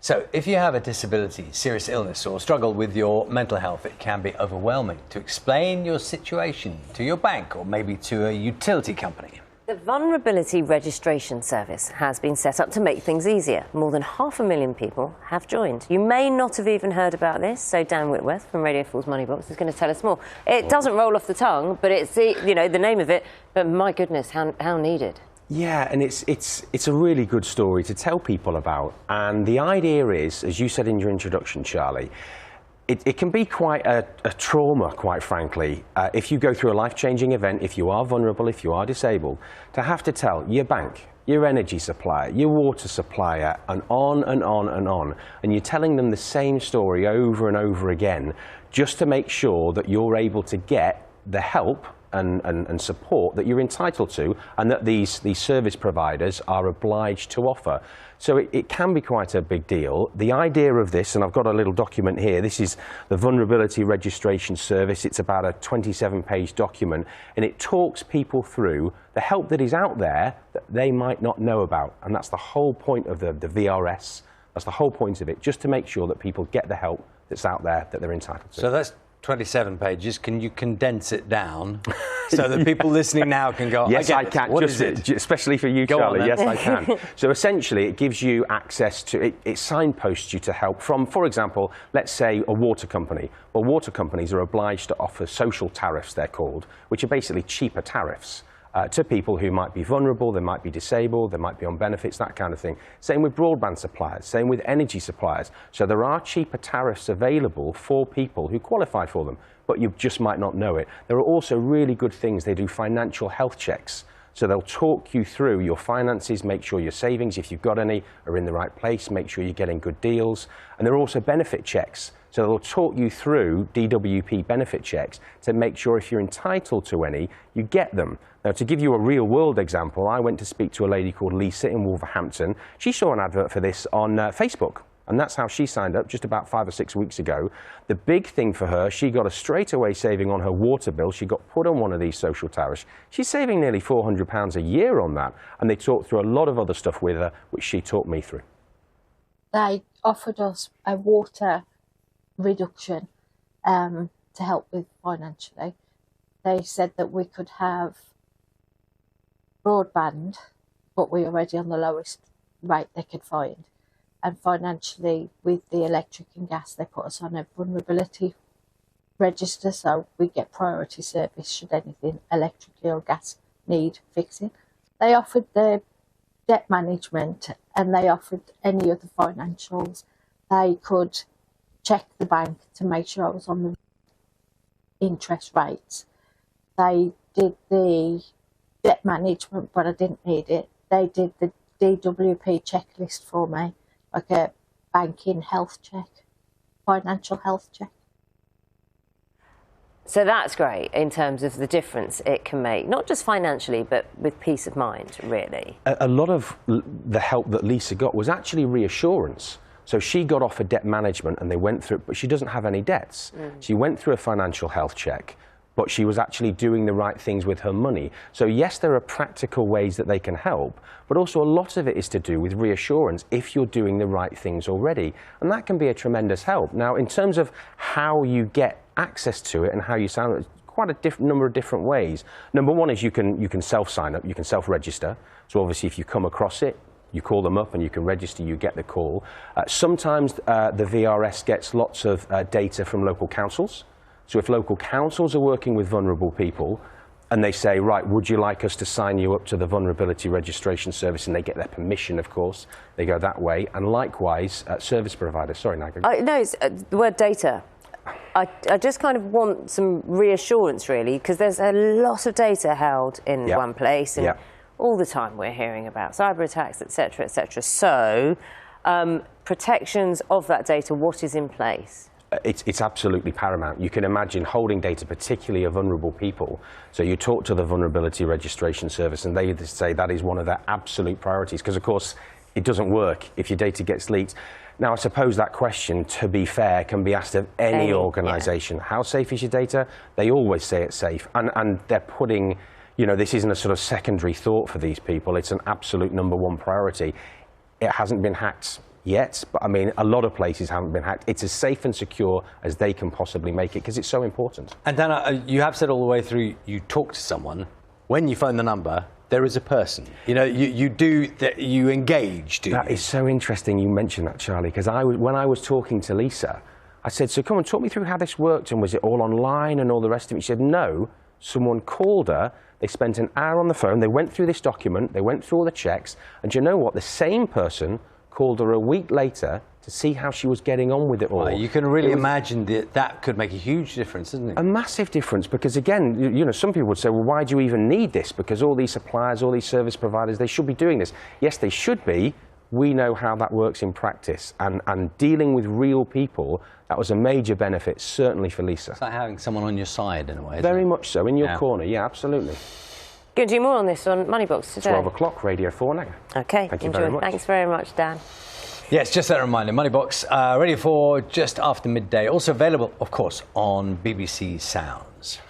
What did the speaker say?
So, if you have a disability, serious illness, or struggle with your mental health, it can be overwhelming to explain your situation to your bank or maybe to a utility company. The Vulnerability Registration Service has been set up to make things easier. More than 500,000 people have joined. You may not have even heard about this, so Dan Whitworth from Radio 4's Money Box is going to tell us more. It doesn't roll off the tongue, but it's the name of it. But my goodness, how needed. Yeah, and it's a really good story to tell people about. And the idea is, as you said in your introduction, Charlie, it can be quite a trauma, quite frankly, if you go through a life-changing event, if you are vulnerable, if you are disabled, to have to tell your bank, your energy supplier, your water supplier, and on and on and on. And you're telling them the same story over and over again, just to make sure that you're able to get the help and support that you're entitled to, and that these service providers are obliged to offer. So it can be quite a big deal. The idea of this, and I've got a little document here, this is the Vulnerability Registration Service. It's about a 27-page document, and it talks people through the help that is out there that they might not know about. And that's the whole point of the VRS. That's the whole point of it, just to make sure that people get the help that's out there that they're entitled to. So that's 27 pages. Can you condense it down so that people listening now can go, yes, I can. What is it? Especially for you, Charlie. Yes, I can. So essentially, it gives you access to, it signposts you to help from, for example, let's say a water company. Well, water companies are obliged to offer social tariffs, they're called, which are basically cheaper tariffs. To people who might be vulnerable, they might be disabled, they might be on benefits, that kind of thing. Same with broadband suppliers, same with energy suppliers. So there are cheaper tariffs available for people who qualify for them, but you just might not know it. There are also really good things. They do financial health checks. So they'll talk you through your finances, make sure your savings, if you've got any, are in the right place, make sure you're getting good deals. And there are also benefit checks. So they'll talk you through DWP benefit checks to make sure if you're entitled to any, you get them. Now, to give you a real-world example, I went to speak to a lady called Lisa in Wolverhampton. She saw an advert for this on Facebook, and that's how she signed up just about 5 or 6 weeks ago. The big thing for her, she got a straightaway saving on her water bill. She got put on one of these social tariffs. She's saving nearly £400 a year on that, and they talked through a lot of other stuff with her, which she talked me through. They offered us a water reduction to help with financially. They said that we could have broadband, but we're already on the lowest rate they could find. And financially, with the electric and gas, they put us on a vulnerability register, so we get priority service should anything electrically or gas need fixing. They offered the debt management, and they offered any other financials. They could check the bank to make sure I was on the interest rates. They did the debt management, but I didn't need it. They did the DWP checklist for me, like a banking health check, financial health check. So that's great in terms of the difference it can make, not just financially, but with peace of mind, really. A lot of the help that Lisa got was actually reassurance. So she got offered debt management and they went through it, but she doesn't have any debts. She went through a financial health check, but she was actually doing the right things with her money. So yes, there are practical ways that they can help, but also a lot of it is to do with reassurance if you're doing the right things already. And that can be a tremendous help. Now, in terms of how you get access to it and how you sign up, quite a number of different ways. Number one is you can self-sign up, you can self-register. So obviously if you come across it, you call them up and you can register, you get the call. Sometimes the VRS gets lots of data from local councils. So if local councils are working with vulnerable people and they say, right, would you like us to sign you up to the Vulnerability Registration Service, and they get their permission, of course, they go that way. And likewise, service providers. Sorry, Naga. No, it's the word data. I just kind of want some reassurance, really, because there's a lot of data held in one place. And all the time we're hearing about cyber attacks, etc., etc. So protections of that data, what is in place? It's absolutely paramount. You can imagine holding data, particularly of vulnerable people. So you talk to the Vulnerability Registration Service and they say that is one of their absolute priorities, because of course it doesn't work if your data gets leaked. Now I suppose that question, to be fair, can be asked of any organisation. How safe is your data? They always say it's safe, and they're putting, you know, this isn't a sort of secondary thought for these people. It's an absolute #1 priority. It hasn't been hacked yet, but I mean, a lot of places haven't been hacked. It's as safe and secure as they can possibly make it because it's so important. And Dana, you have said all the way through, you talk to someone. When you phone the number, there is a person. You know, you engage, do you? That is so interesting you mentioned that, Charlie, because when I was talking to Lisa, I said, so come on, talk me through how this worked, and was it all online and all the rest of it? She said, no, someone called her, they spent an hour on the phone, they went through this document, they went through all the checks, and you know what? The same person called her a week later to see how she was getting on with it all. You can really imagine that could make a huge difference, doesn't it? A massive difference, because again, you know, some people would say, well, why do you even need this? Because all these suppliers, all these service providers, they should be doing this. Yes, they should be. We know how that works in practice, and dealing with real people, that was a major benefit, certainly for Lisa. It's like having someone on your side in a way, isn't Very it? much so, in your corner, yeah, absolutely. Going to do more on this on Moneybox today. 12 o'clock, Radio 4 now. OK, Thank you very much. Thanks very much, Dan. Yes, just that reminder, Moneybox, Radio 4 just after midday. Also available, of course, on BBC Sounds.